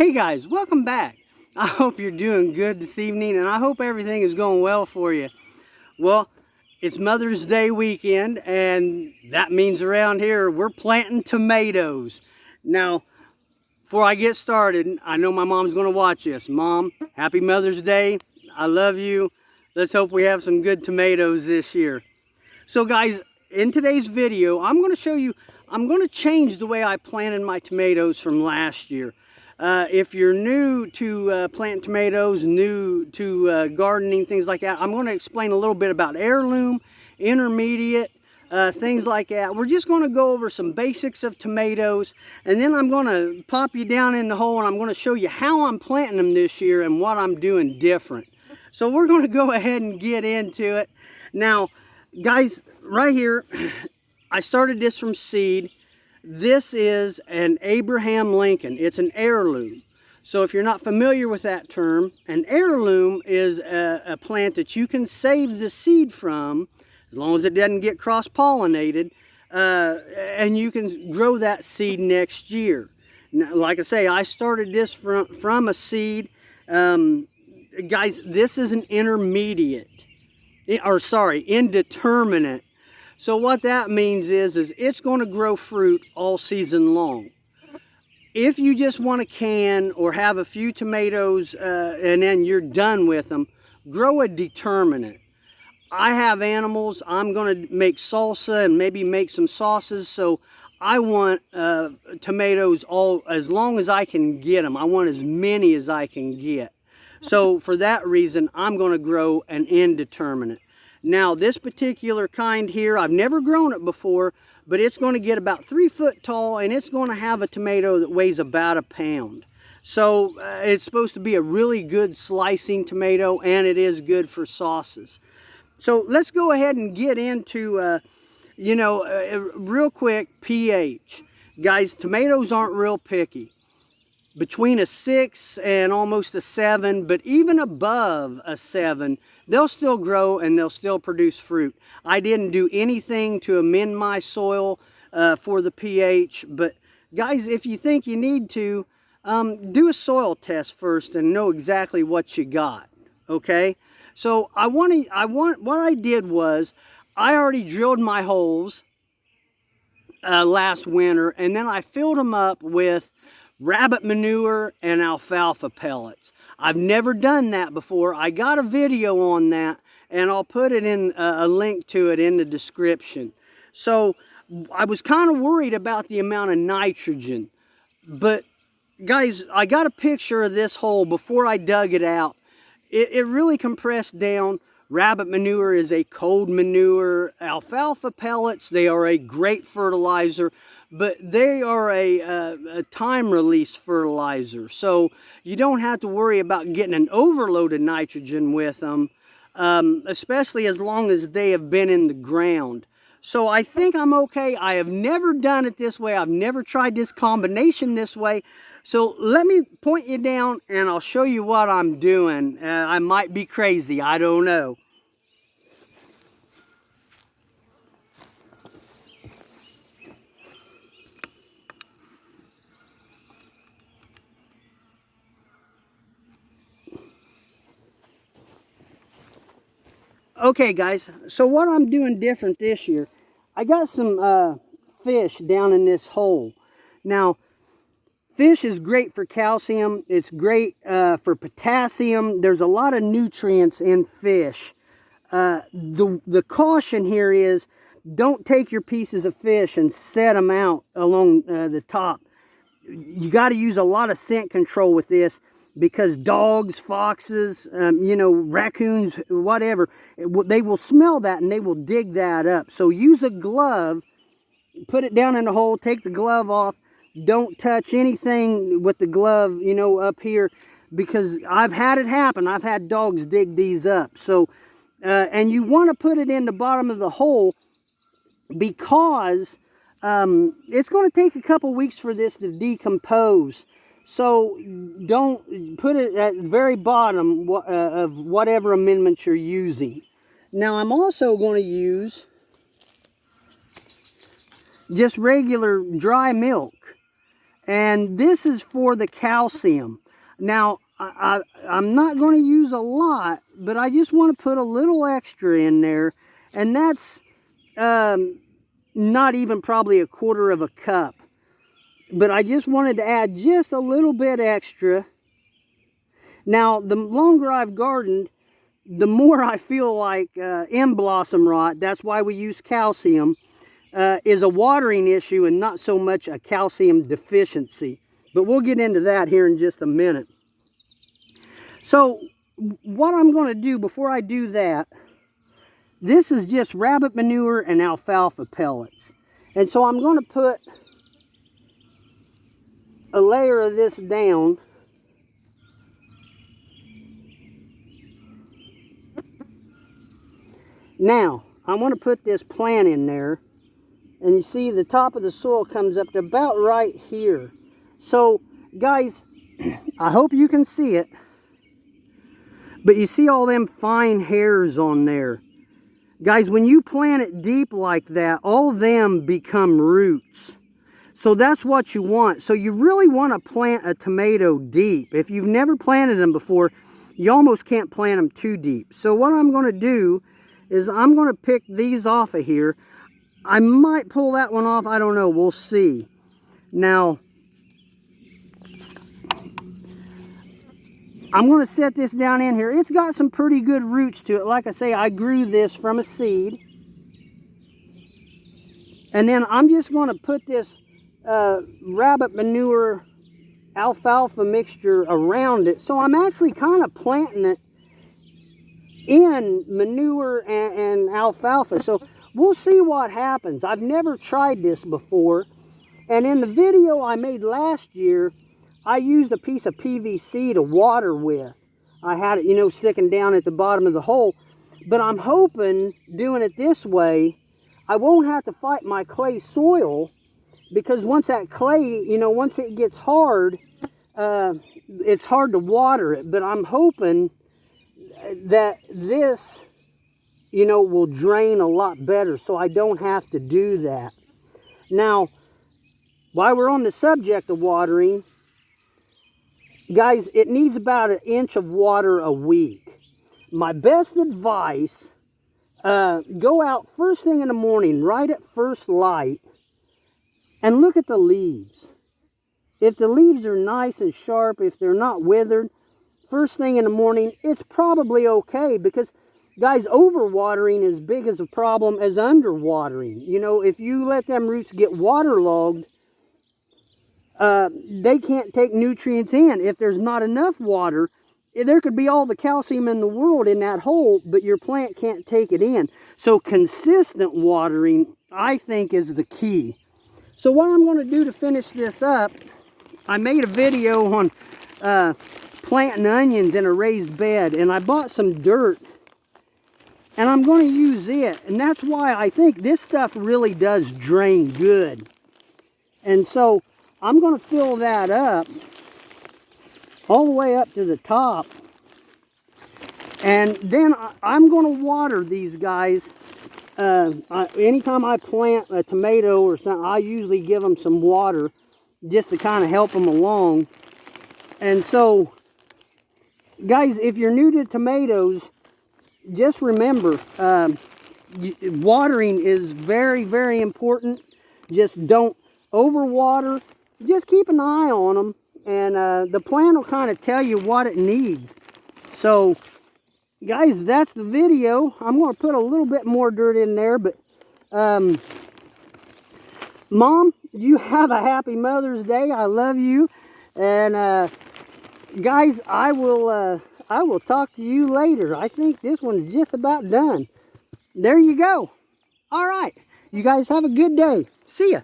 Hey guys, welcome back. I hope you're doing good this evening and I hope everything is going well for you. Well, it's Mother's Day weekend and that means around here we're planting tomatoes. Now, before I get started, I know my mom's going to watch this. Mom, happy Mother's Day. I love you. Let's hope we have some good tomatoes this year. So guys, in today's video, I'm going to change the way I planted my tomatoes from last year. If you're new to planting tomatoes, new to gardening, things like that, I'm going to explain a little bit about heirloom, intermediate, things like that. We're just going to go over some basics of tomatoes, and then I'm going to pop you down in the hole and I'm going to show you how I'm planting them this year and what I'm doing different. So we're going to go ahead and get into it. Now, guys, right here, I started this from seed. This is an Abraham Lincoln. It's an heirloom. So if you're not familiar with that term, an heirloom is a plant that you can save the seed from, as long as it doesn't get cross-pollinated, and you can grow that seed next year. Now, like I say, I started this from a seed. Guys, this is an indeterminate. So what that means is it's going to grow fruit all season long. If you just want to can or have a few tomatoes and then you're done with them, grow a determinate. I have animals. I'm going to make salsa and maybe make some sauces. So I want tomatoes as long as I can get them. I want as many as I can get. So for that reason, I'm going to grow an indeterminate. Now, this particular kind here, I've never grown it before, but it's going to get about 3 foot tall, and it's going to have a tomato that weighs about a pound. So it's supposed to be a really good slicing tomato, and it is good for sauces. So let's go ahead and get into, real quick, pH. Guys, tomatoes aren't real picky. Between a 6 and almost a 7, but even above a 7, they'll still grow and they'll still produce fruit. I didn't do anything to amend my soil for the pH, but guys, if you think you need to, do a soil test first and know exactly what you got, okay? So what I did was, I already drilled my holes last winter, and then I filled them up with rabbit manure and alfalfa pellets. I've never done that before. I got a video on that, and I'll put it in a link to it in the description. So I was kind of worried about the amount of nitrogen, but guys, I got a picture of this hole before I dug it out. It really compressed down. Rabbit manure is a cold manure. Alfalfa pellets, they are a great fertilizer, but they are a time release fertilizer. So you don't have to worry about getting an overload of nitrogen with them, especially as long as they have been in the ground. So I think I'm okay. I have never done it this way. I've never tried this combination this way. So let me point you down and I'll show you what I'm doing. I might be crazy, I don't know. Okay guys, so what I'm doing different this year, I got some fish down in this hole. Now, fish is great for calcium, it's great for potassium. There's a lot of nutrients in fish. The caution here is, don't take your pieces of fish and set them out along the top. You got to use a lot of scent control with this, because dogs, foxes, raccoons, whatever, they will smell that and they will dig that up. So use a glove, put it down in the hole, take the glove off. Don't touch anything with the glove, up here, because I've had it happen. I've had dogs dig these up. So, and you want to put it in the bottom of the hole, because it's going to take a couple weeks for this to decompose. So don't put it at the very bottom of whatever amendment you're using. Now I'm also going to use just regular dry milk. And this is for the calcium. Now, I'm not going to use a lot, but I just want to put a little extra in there. And that's not even probably a quarter of a cup. But I just wanted to add just a little bit extra. Now, the longer I've gardened, the more I feel like end blossom rot, that's why we use calcium, is a watering issue and not so much a calcium deficiency. But we'll get into that here in just a minute. So what I'm going to do before I do that, this is just rabbit manure and alfalfa pellets. And so I'm going to put a layer of this down. Now, I'm going to put this plant in there. And you see the top of the soil comes up to about right here. So, guys, I hope you can see it. But you see all them fine hairs on there. Guys, when you plant it deep like that, all them become roots. So that's what you want. So you really want to plant a tomato deep. If you've never planted them before, you almost can't plant them too deep. So what I'm going to do is I'm going to pick these off of here. I might pull that one off. I don't know. We'll see. Now, I'm going to set this down in here. It's got some pretty good roots to it. Like I say, I grew this from a seed. And then I'm just going to put this rabbit manure alfalfa mixture around it. So I'm actually kind of planting it in manure and alfalfa. So we'll see what happens. I've never tried this before. And in the video I made last year, I used a piece of PVC to water with. I had it, you know, sticking down at the bottom of the hole. But I'm hoping doing it this way, I won't have to fight my clay soil, because once that clay, you know, once it gets hard, it's hard to water it. But I'm hoping that this, you know, will drain a lot better, so I don't have to do that. Now, while we're on the subject of watering, guys, it needs about 1 inch of water a week. My best advice, go out first thing in the morning, right at first light, and look at the leaves. If the leaves are nice and sharp, if they're not withered, first thing in the morning, it's probably okay. Because, guys, overwatering is as big as a problem as underwatering. You know, if you let them roots get waterlogged, they can't take nutrients in. If there's not enough water, there could be all the calcium in the world in that hole, but your plant can't take it in. So consistent watering, I think, is the key. So what I'm going to do to finish this up, I made a video on planting onions in a raised bed, and I bought some dirt, and I'm going to use it. And that's why I think this stuff really does drain good. And so I'm going to fill that up all the way up to the top. And then I'm going to water these guys. Anytime I plant a tomato or something, I usually give them some water just to kind of help them along. And so, guys, if you're new to tomatoes, just remember, watering is very, very important. Just don't overwater. Just keep an eye on them, and the plant will kind of tell you what it needs. So, guys, that's the video. I'm going to put a little bit more dirt in there, but Mom, you have a happy Mother's Day. I love you. And guys, I will talk to you later. I think this one's just about done. There you go. All right. You guys have a good day. See ya.